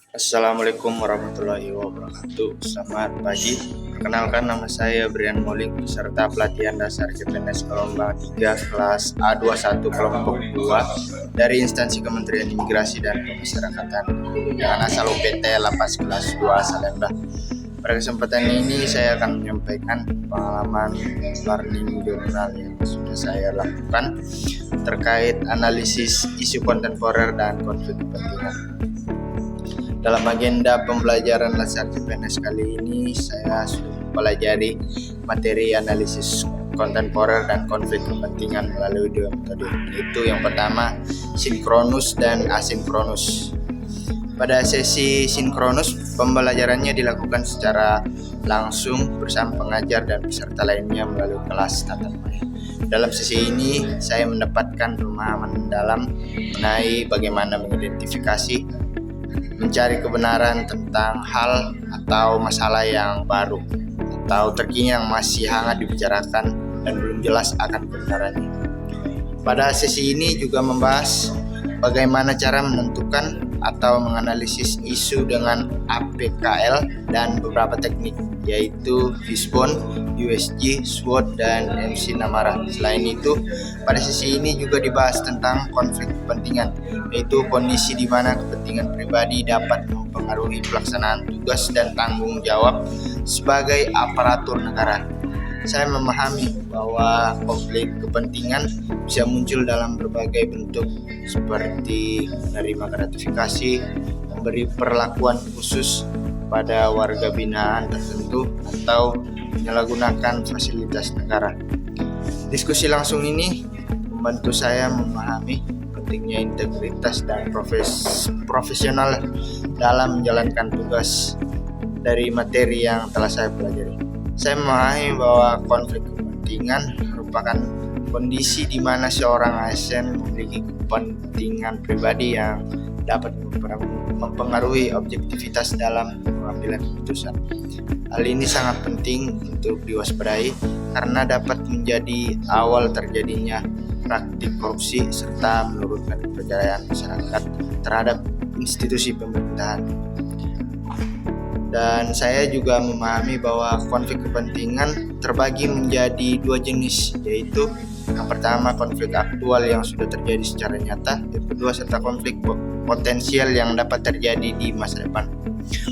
Assalamualaikum warahmatullahi wabarakatuh. Selamat pagi. Perkenalkan, nama saya Brian Molik, peserta pelatihan dasar CPNS Gelombang 3 kelas A21 kelompok 2 dari instansi Kementerian Imigrasi dan Pemasyarakatan dengan asal UPT Lapas kelas 2 Salemba. Pada kesempatan ini saya akan menyampaikan pengalaman learning journal yang sudah saya lakukan terkait analisis isu kontemporer dan konflik kepentingan. Dalam agenda pembelajaran dasar CPNS kali ini, saya sudah mempelajari materi analisis kontemporer dan konflik kepentingan melalui dua metode, yaitu yang pertama sinkronus dan asinkronus. Pada sesi sinkronus, pembelajarannya dilakukan secara langsung bersama pengajar dan peserta lainnya melalui kelas tatap muka. Dalam sesi ini, saya mendapatkan pemahaman mendalam mengenai bagaimana mengidentifikasi, mencari kebenaran tentang hal atau masalah yang baru atau terkini yang masih hangat dibicarakan dan belum jelas akan kebenarannya. Pada sesi ini juga membahas bagaimana cara menentukan atau menganalisis isu dengan APKL dan beberapa teknik, yaitu Fishbone, USG, SWOT, dan MC Namara. Selain itu, pada sesi ini juga dibahas tentang konflik kepentingan, yaitu kondisi di mana kepentingan pribadi dapat mempengaruhi pelaksanaan tugas dan tanggung jawab sebagai aparatur negara. Saya memahami bahwa konflik kepentingan bisa muncul dalam berbagai bentuk seperti menerima gratifikasi, memberi perlakuan khusus pada warga binaan tertentu, atau menyalahgunakan fasilitas negara. Diskusi langsung ini membantu saya memahami pentingnya integritas dan profesional dalam menjalankan tugas dari materi yang telah saya pelajari. Saya memahami bahwa konflik kepentingan merupakan kondisi di mana seorang ASN memiliki kepentingan pribadi yang dapat mempengaruhi objektivitas dalam pengambilan keputusan. Hal ini sangat penting untuk diwaspadai karena dapat menjadi awal terjadinya praktik korupsi serta menurunkan kepercayaan masyarakat terhadap institusi pemerintahan. Dan saya juga memahami bahwa konflik kepentingan terbagi menjadi dua jenis, yaitu yang pertama konflik aktual yang sudah terjadi secara nyata, yang kedua serta konflik potensial yang dapat terjadi di masa depan.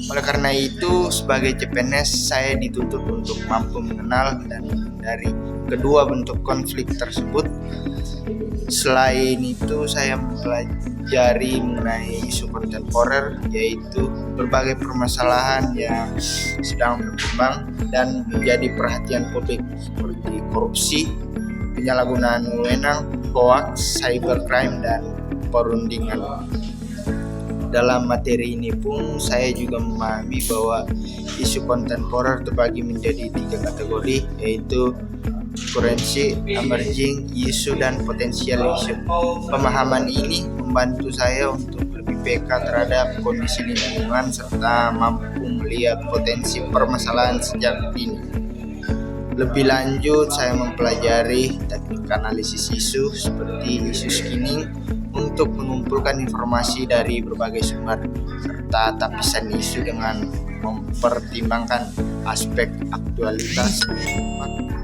Oleh karena itu, sebagai CPNS saya dituntut untuk mampu mengenal dan menghindari kedua bentuk konflik tersebut. Selain itu, saya mempelajari mengenai isu kontemporer, yaitu berbagai permasalahan yang sedang berkembang dan menjadi perhatian publik seperti korupsi, penyalahgunaan wewenang, hoax, cybercrime, dan perundingan. Dalam materi ini pun saya juga memahami bahwa isu kontemporer terbagi menjadi 3 kategori, yaitu currency, emerging issue, dan potential issue. Pemahaman ini membantu saya untuk lebih peka terhadap kondisi lingkungan serta mampu melihat potensi permasalahan sejak dini. Lebih lanjut, saya mempelajari teknik analisis isu seperti isu skinning untuk mengumpulkan informasi dari berbagai sumber serta tapisan isu dengan mempertimbangkan aspek aktualitas,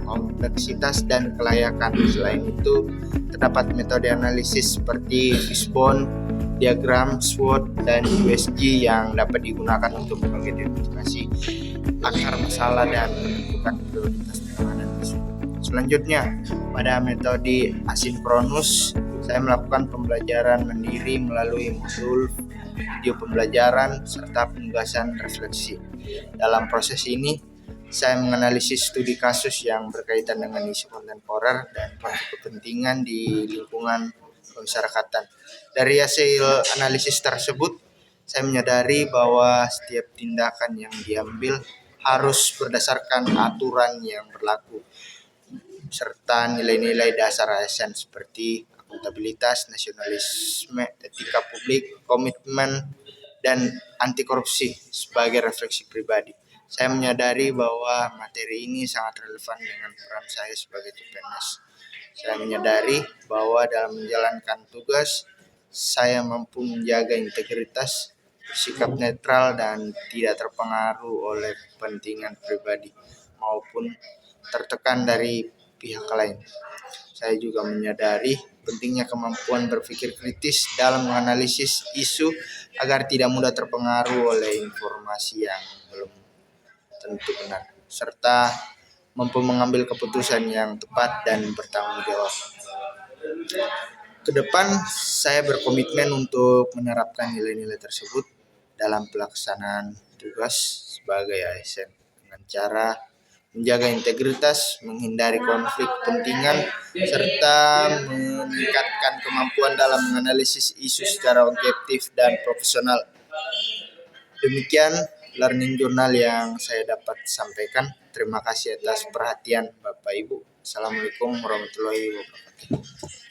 kompleksitas, dan kelayakan. Selain itu, terdapat metode analisis seperti Fishbone, diagram, SWOT, dan USG yang dapat digunakan untuk mengidentifikasi akar masalah dan menentukan prioritas penanganan isu. Selanjutnya, pada metode asinkronus, saya melakukan pembelajaran mandiri melalui modul video pembelajaran serta penugasan refleksi. Dalam proses ini, saya menganalisis studi kasus yang berkaitan dengan isu kontemporer dan konflik kepentingan di lingkungan pemasyarakatan. Dari hasil analisis tersebut, saya menyadari bahwa setiap tindakan yang diambil harus berdasarkan aturan yang berlaku serta nilai-nilai dasar ASN seperti akuntabilitas, nasionalisme, etika publik, komitmen, dan anti korupsi sebagai refleksi pribadi. Saya menyadari bahwa materi ini sangat relevan dengan peran saya sebagai CPNS. Saya menyadari bahwa dalam menjalankan tugas, saya mampu menjaga integritas, bersikap netral dan tidak terpengaruh oleh kepentingan pribadi maupun tertekan dari pihak lain. Saya juga menyadari pentingnya kemampuan berpikir kritis dalam menganalisis isu agar tidak mudah terpengaruh oleh informasi yang belum tentu benar, serta mampu mengambil keputusan yang tepat dan bertanggung jawab. Kedepan, saya berkomitmen untuk menerapkan nilai-nilai tersebut dalam pelaksanaan tugas sebagai ASN dengan cara menjaga integritas, menghindari konflik kepentingan, serta meningkatkan kemampuan dalam menganalisis isu secara objektif dan profesional. Demikian learning journal yang saya dapat sampaikan. Terima kasih atas perhatian Bapak Ibu. Assalamualaikum warahmatullahi wabarakatuh.